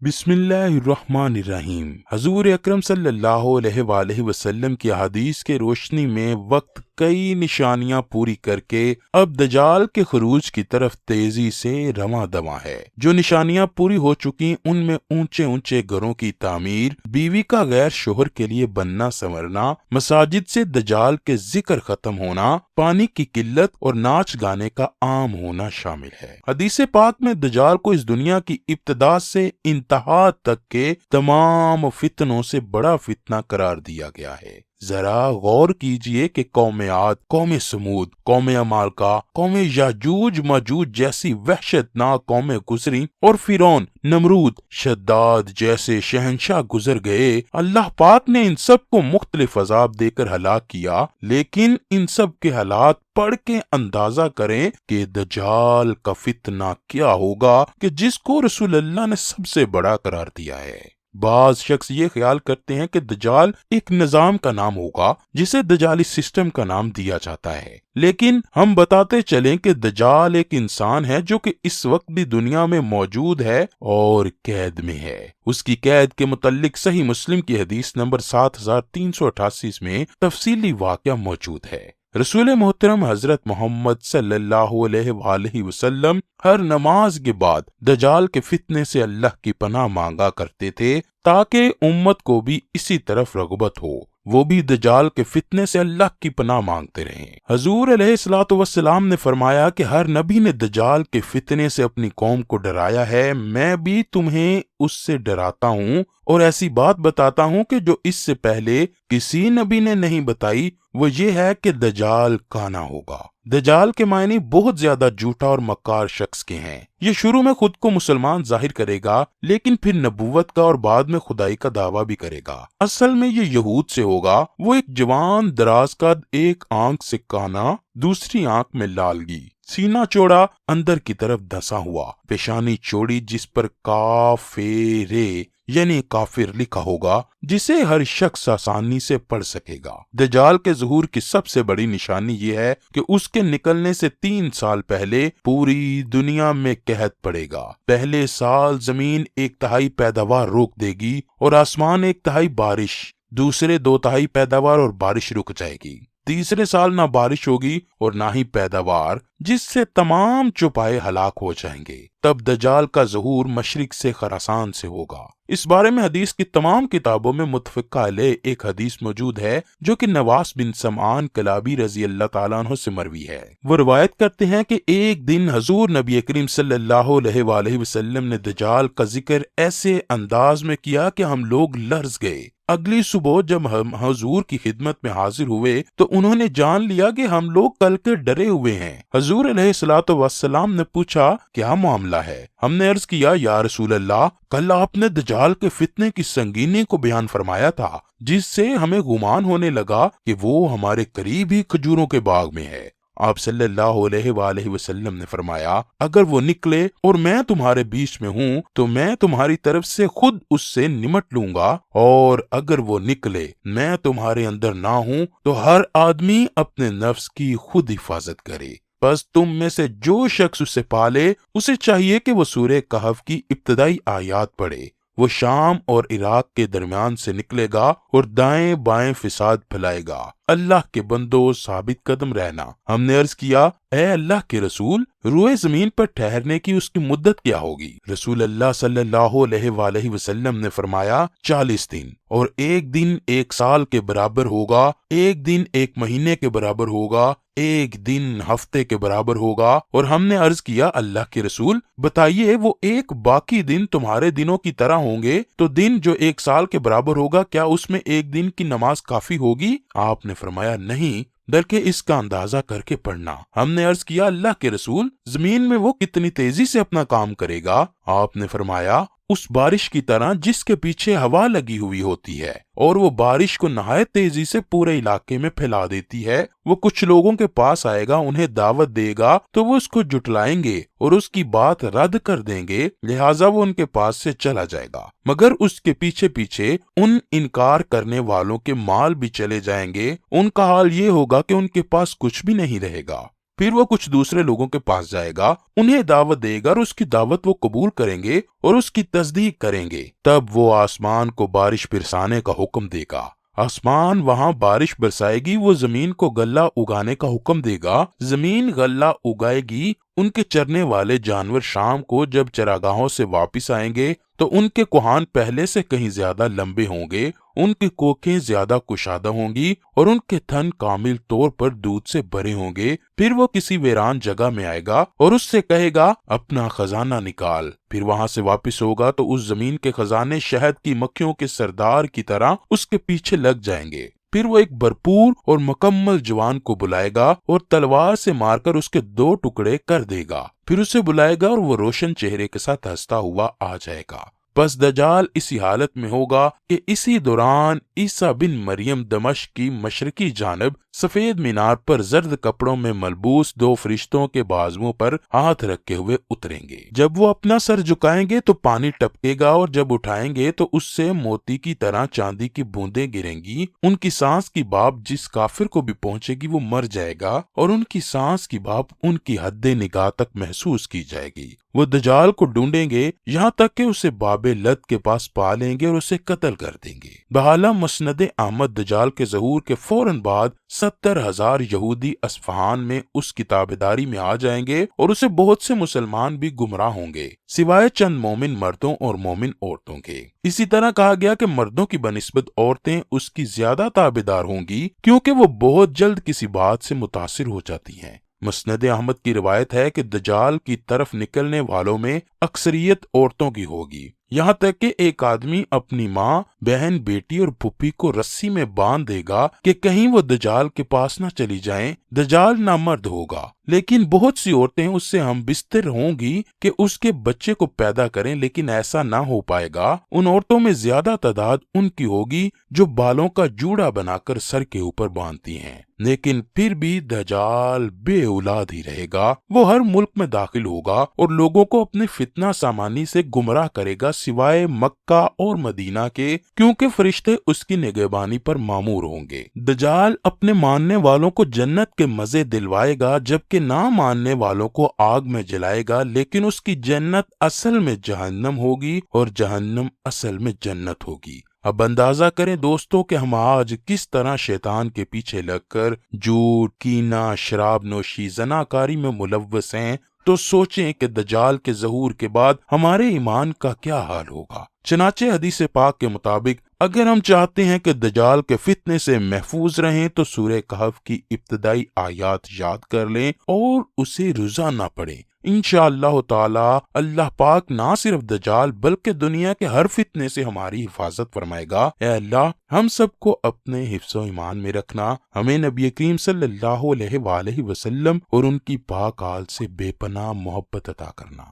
بسم اللہ الرحمن الرحیم۔ حضور اکرم صلی اللہ علیہ وآلہ وسلم کی احادیث کے روشنی میں وقت کئی نشانیاں پوری کر کے اب دجال کے خروج کی طرف تیزی سے رواں دواں ہے۔ جو نشانیاں پوری ہو چکی ان میں اونچے اونچے گھروں کی تعمیر، بیوی کا غیر شوہر کے لیے بننا سنورنا، مساجد سے دجال کے ذکر ختم ہونا، پانی کی قلت اور ناچ گانے کا عام ہونا شامل ہے۔ حدیث پاک میں دجال کو اس دنیا کی ابتدا سے انتہا تک کے تمام فتنوں سے بڑا فتنہ قرار دیا گیا ہے۔ ذرا غور کیجئے کہ قوم عاد، قوم سمود، قوم عمالقہ، قوم یاجوج ماجوج جیسی وحشتناک قومیں گزری اور فرعون، نمرود، شداد جیسے شہنشاہ گزر گئے۔ اللہ پاک نے ان سب کو مختلف عذاب دے کر ہلاک کیا، لیکن ان سب کے حالات پڑھ کے اندازہ کریں کہ دجال کا فتنہ کیا ہوگا کہ جس کو رسول اللہ نے سب سے بڑا قرار دیا ہے۔ بعض شخص یہ خیال کرتے ہیں کہ دجال ایک نظام کا نام ہوگا جسے دجالی سسٹم کا نام دیا جاتا ہے، لیکن ہم بتاتے چلیں کہ دجال ایک انسان ہے جو کہ اس وقت بھی دنیا میں موجود ہے اور قید میں ہے۔ اس کی قید کے متعلق صحیح مسلم کی حدیث نمبر 7388 میں تفصیلی واقعہ موجود ہے۔ رسول محترم حضرت محمد صلی اللہ علیہ وآلہ وسلم ہر نماز کے بعد دجال کے فتنے سے اللہ کی پناہ مانگا کرتے تھے تاکہ امت کو بھی اسی طرف رغبت ہو، وہ بھی دجال کے فتنے سے اللہ کی پناہ مانگتے رہیں۔ حضور علیہ الصلوۃ والسلام نے فرمایا کہ ہر نبی نے دجال کے فتنے سے اپنی قوم کو ڈرایا ہے، میں بھی تمہیں اس سے ڈراتا ہوں اور ایسی بات بتاتا ہوں کہ جو اس سے پہلے کسی نبی نے نہیں بتائی، وہ یہ ہے کہ دجال کانا ہوگا۔ دجال کے معنی بہت زیادہ جھوٹا اور مکار شخص کے ہیں۔ یہ شروع میں خود کو مسلمان ظاہر کرے گا، لیکن پھر نبوت کا اور بعد میں خدائی کا دعویٰ بھی کرے گا۔ اصل میں یہ یہود سے ہوگا۔ وہ ایک جوان، دراز قد، ایک آنکھ سے کانا، دوسری آنکھ میں لالگی، سینہ چوڑا، اندر کی طرف دھسا ہوا، پیشانی چوڑی جس پر کافرے یعنی کافر لکھا ہوگا، جسے ہر شخص آسانی سے پڑھ سکے گا۔ دجال کے ظہور کی سب سے بڑی نشانی یہ ہے کہ اس کے نکلنے سے 3 سال پہلے پوری دنیا میں قحط پڑے گا۔ پہلے سال زمین 1/3 پیداوار روک دے گی اور آسمان 1/3 بارش، دوسرے 2/3 پیداوار اور بارش رک جائے گی، تیسرے سال نہ بارش ہوگی اور نہ ہی پیداوار، جس سے تمام چوپائے ہلاک ہو جائیں گے۔ تب دجال کا ظہور مشرق سے خراسان سے ہوگا۔ اس بارے میں حدیث کی تمام کتابوں میں متفقہ علیہ ایک حدیث موجود ہے جو کہ نواس بن سمعان کلابی رضی اللہ تعالیٰ عنہ سے مروی ہے۔ وہ روایت کرتے ہیں کہ ایک دن حضور نبی کریم صلی اللہ علیہ وآلہ وسلم نے دجال کا ذکر ایسے انداز میں کیا کہ ہم لوگ لرز گئے۔ اگلی صبح جب ہم حضور کی خدمت میں حاضر ہوئے تو انہوں نے جان لیا کہ ہم لوگ کل کے ڈرے ہوئے ہیں۔ حضور علیہ الصلوۃ والسلام نے پوچھا کیا معاملہ ہے؟ ہم نے عرض کیا یا رسول اللہ، کل آپ نے دجال کے فتنے کی سنگینی کو بیان فرمایا تھا، جس سے ہمیں گمان ہونے لگا کہ وہ ہمارے قریب ہی کھجوروں کے باغ میں ہے۔ آپ صلی اللہ علیہ وآلہ وسلم نے فرمایا اگر وہ نکلے اور میں تمہارے بیچ میں ہوں تو میں تمہاری طرف سے خود اس سے نمٹ لوں گا، اور اگر وہ نکلے میں تمہارے اندر نہ ہوں تو ہر آدمی اپنے نفس کی خود حفاظت کرے۔ بس تم میں سے جو شخص اسے پالے اسے چاہیے کہ وہ سورہ کہف کی ابتدائی آیات پڑھے۔ وہ شام اور عراق کے درمیان سے نکلے گا اور دائیں بائیں فساد پھیلائے گا۔ اللہ کے بندو ثابت قدم رہنا۔ ہم نے عرض کیا اے اللہ کے رسول، روئے زمین پر ٹھہرنے کی اس کی مدت کیا ہوگی؟ رسول اللہ صلی اللہ علیہ وآلہ وسلم نے فرمایا 40 دن، اور ایک دن 1 سال کے برابر ہوگا، ایک دن 1 مہینے کے برابر ہوگا، ایک دن ہفتے کے برابر ہوگا۔ اور ہم نے عرض کیا اللہ کے رسول بتائیے وہ ایک باقی دن تمہارے دنوں کی طرح ہوں گے تو دن جو 1 سال کے برابر ہوگا کیا اس میں ایک دن کی نماز کافی ہوگی؟ آپ نے فرمایا نہیں، بلکہ اس کا اندازہ کر کے پڑھنا۔ ہم نے عرض کیا اللہ کے رسول زمین میں وہ کتنی تیزی سے اپنا کام کرے گا؟ آپ نے فرمایا اس بارش کی طرح جس کے پیچھے ہوا لگی ہوئی ہوتی ہے اور وہ بارش کو نہایت تیزی سے پورے علاقے میں پھیلا دیتی ہے۔ وہ کچھ لوگوں کے پاس آئے گا، انہیں دعوت دے گا تو وہ اس کو جھٹلائیں گے اور اس کی بات رد کر دیں گے، لہٰذا وہ ان کے پاس سے چلا جائے گا، مگر اس کے پیچھے پیچھے ان انکار کرنے والوں کے مال بھی چلے جائیں گے۔ ان کا حال یہ ہوگا کہ ان کے پاس کچھ بھی نہیں رہے گا۔ پھر وہ کچھ دوسرے لوگوں کے پاس جائے گا، انہیں دعوت دے گا اور اس کی دعوت وہ قبول کریں گے اور اس کی تصدیق کریں گے۔ تب وہ آسمان کو بارش برسانے کا حکم دے گا، آسمان وہاں بارش برسائے گی، وہ زمین کو غلہ اگانے کا حکم دے گا، زمین غلہ اگائے گی۔ ان کے چرنے والے جانور شام کو جب چراگاہوں سے واپس آئیں گے تو ان کے کوہان پہلے سے کہیں زیادہ لمبے ہوں گے، ان کی کوکھیں زیادہ کشادہ ہوں گی اور ان کے تھن کامل طور پر دودھ سے بھرے ہوں گے۔ پھر وہ کسی ویران جگہ میں آئے گا اور اس سے کہے گا اپنا خزانہ نکال۔ پھر وہاں سے واپس ہوگا تو اس زمین کے خزانے شہد کی مکھیوں کے سردار کی طرح اس کے پیچھے لگ جائیں گے۔ پھر وہ ایک بھرپور اور مکمل جوان کو بلائے گا اور تلوار سے مار کر اس کے 2 ٹکڑے کر دے گا۔ پھر اسے بلائے گا اور وہ روشن چہرے کے ساتھ ہنستا ہوا آ جائے گا۔ پس دجال اسی حالت میں ہوگا کہ اسی دوران عیسیٰ بن مریم دمشق کی مشرقی جانب سفید مینار پر زرد کپڑوں میں ملبوس 2 فرشتوں کے بازوؤں پر ہاتھ رکھے ہوئے اتریں گے۔ جب وہ اپنا سر جھکائیں گے تو پانی ٹپکے گا اور جب اٹھائیں گے تو اس سے موتی کی طرح چاندی کی بوندیں گریں گی۔ ان کی سانس کی بھاپ جس کافر کو بھی پہنچے گی وہ مر جائے گا اور ان کی سانس کی بھاپ ان کی حد نگاہ تک محسوس کی جائے گی۔ وہ دجال کو ڈھونڈیں گے یہاں تک کہ اسے باب لد کے پاس پا لیں گے اور اسے قتل کر دیں گے۔ بحالہ مسند احمد دجال کے ظہور کے فوراً بعد 70,000 یہودی اصفہان میں اس کی تابعداری میں آ جائیں گے اور اسے بہت سے مسلمان بھی گمراہ ہوں گے سوائے چند مومن مردوں اور مومن عورتوں کے۔ اسی طرح کہا گیا کہ مردوں کی بنسبت عورتیں اس کی زیادہ تابعدار ہوں گی کیونکہ وہ بہت جلد کسی بات سے متاثر ہو جاتی ہیں۔ مسند احمد کی روایت ہے کہ دجال کی طرف نکلنے والوں میں اکثریت عورتوں کی ہوگی، یہاں تک کہ ایک آدمی اپنی ماں، بہن، بیٹی اور پھوپھی کو رسی میں باندھ دے گا کہ کہیں وہ دجال کے پاس نہ چلی جائیں۔ دجال نامرد ہوگا لیکن بہت سی عورتیں اس سے ہم بستر ہوں گی کہ اس کے بچے کو پیدا کریں، لیکن ایسا نہ ہو پائے گا۔ ان عورتوں میں زیادہ تعداد ان کی ہوگی جو بالوں کا جوڑا بنا کر سر کے اوپر باندھتی ہیں، لیکن پھر بھی دجال بے اولاد ہی رہے گا۔ وہ ہر ملک میں داخل ہوگا اور لوگوں کو اپنے فتنہ سامانی سے گمراہ کرے گا سوائے مکہ اور مدینہ کے، کیونکہ فرشتے اس کی نگہبانی پر مامور ہوں گے۔ دجال اپنے ماننے والوں کو جنت کے مزے دلوائے گا جبکہ نہ ماننے والوں کو آگ میں جلائے گا، لیکن اس کی جنت اصل میں جہنم ہوگی اور جہنم اصل میں جنت ہوگی۔ اب اندازہ کریں دوستوں کہ ہم آج کس طرح شیطان کے پیچھے لگ کر جھوٹ، کینہ، شراب نوشی، زناکاری میں ملوث ہیں، تو سوچیں کہ دجال کے ظہور کے بعد ہمارے ایمان کا کیا حال ہوگا۔ چنانچہ حدیث پاک کے مطابق اگر ہم چاہتے ہیں کہ دجال کے فتنے سے محفوظ رہیں تو سورہ کہف کی ابتدائی آیات یاد کر لیں اور اسے روزانہ پڑھیں۔ انشاءاللہ تعالی اللہ پاک نہ صرف دجال بلکہ دنیا کے ہر فتنے سے ہماری حفاظت فرمائے گا۔ اے اللہ ہم سب کو اپنے حفظ و ایمان میں رکھنا، ہمیں نبی کریم صلی اللہ علیہ وآلہ وسلم اور ان کی پاک آل سے بے پناہ محبت عطا کرنا۔